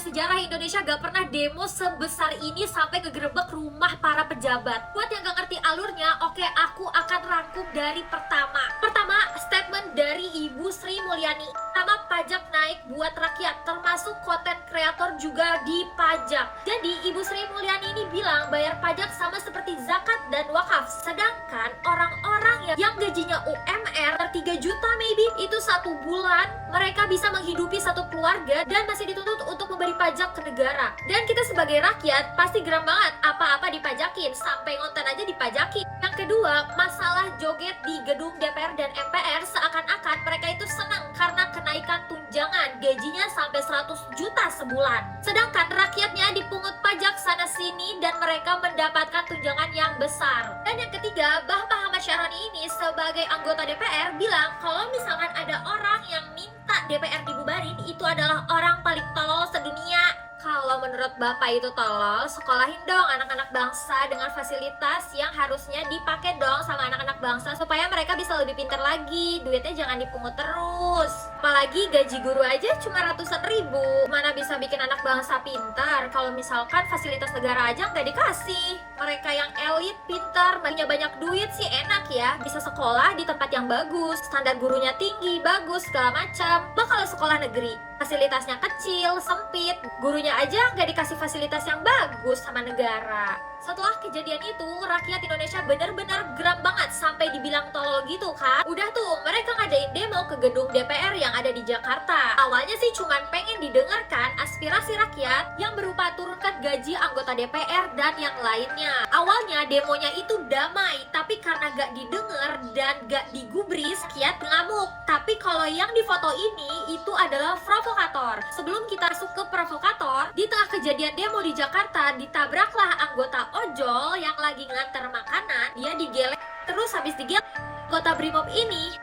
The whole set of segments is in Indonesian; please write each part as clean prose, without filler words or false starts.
sejarah Indonesia gak pernah demo sebesar ini sampai ngegerebek rumah para pejabat. Buat yang gak ngerti alurnya, oke, aku akan rangkum dari pertama. Pertama, statement dari Ibu Sri Mulyani. Pertama, pajak naik buat rakyat, termasuk konten kreator juga dipajak. Jadi Ibu Sri Mulyani ini bilang bayar pajak sama seperti zakat dan wakaf. Sedangkan orang-orang yang gajinya UMR 3 juta maybe, itu 1 bulan mereka bisa menghidupi satu keluarga dan masih dituntut untuk memberi pajak ke negara. Dan kita sebagai rakyat pasti geram banget, apa-apa dipajakin, sampai ngonten aja dipajakin. Yang kedua, masalah joget di gedung DPR dan MPR, seakan-akan mereka itu senang karena kenaikan tunjangan, gajinya sampai 100 juta sebulan. Sedangkan rakyatnya dipungut pajak sana sini dan mereka mendapatkan tunjangan yang besar. Dan yang ketiga, Bah Muhammad Syahroni ini sebagai anggota DPR bilang kalau misalkan ada orang yang minta DPR dibubarin, itu adalah orang paling tolol sedunia. Kalau menurut Bapak itu tolol, sekolahin dong anak-anak bangsa dengan fasilitas yang harusnya dipakai dong sama anak-anak bangsa supaya mereka bisa lebih pintar lagi, duitnya jangan dipungut terus. Apalagi gaji guru aja cuma ratusan ribu, mana bisa bikin anak bangsa pintar kalau misalkan fasilitas negara aja nggak dikasih. Mereka yang elit, pintar, punya banyak duit sih enak ya, bisa sekolah di tempat yang bagus, standar gurunya tinggi, bagus, segala macam. Bah kalau sekolah negeri, fasilitasnya kecil, sempit, gurunya aja nggak dikasih fasilitas yang bagus sama negara. Setelah kejadian itu, rakyat Indonesia bener-bener geram banget sampai dibilang tolol gitu kan. Udah tuh, mereka ngadain demo ke gedung DPR yang ada di Jakarta. Awalnya sih cuman pengen didengarkan aspirasi rakyat yang berupa turunkan gaji anggota DPR dan yang lainnya. Awalnya demonya itu damai, tapi karena gak didengar dan gak digubris, rakyat ngamuk. Tapi kalau yang di foto ini, itu adalah provokator. Sebelum kita masuk ke provokator, di tengah kejadian demo di Jakarta, ditabraklah anggota ojol yang lagi nganter makanan. Dia digelek, terus habis digelek anggota Brimob ini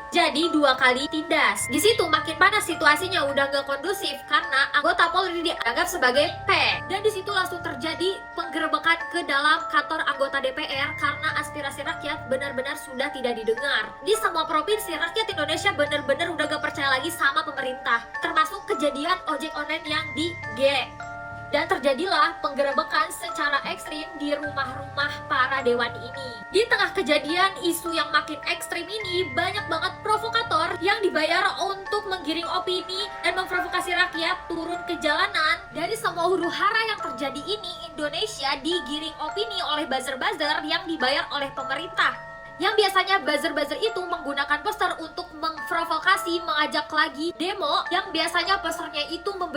jadi 2 kali tindas. Di situ makin panas situasinya, udah gak kondusif karena anggota Polri dianggap sebagai P. Dan di situ langsung terjadi penggerebekan ke dalam kantor anggota DPR karena aspirasi rakyat benar-benar sudah tidak didengar. Di semua provinsi, rakyat Indonesia benar-benar udah gak percaya lagi sama pemerintah, termasuk kejadian ojek online yang di G. Dan terjadilah penggerebekan secara ekstrim di rumah-rumah para dewan ini. Di tengah kejadian isu yang makin ekstrim ini, banyak banget provokator yang dibayar untuk menggiring opini dan memprovokasi rakyat turun ke jalanan. Dari semua huru hara yang terjadi ini, Indonesia digiring opini oleh buzzer-buzzer yang dibayar oleh pemerintah. Yang biasanya buzzer-buzzer itu menggunakan poster untuk memprovokasi, mengajak lagi demo, yang biasanya posternya itu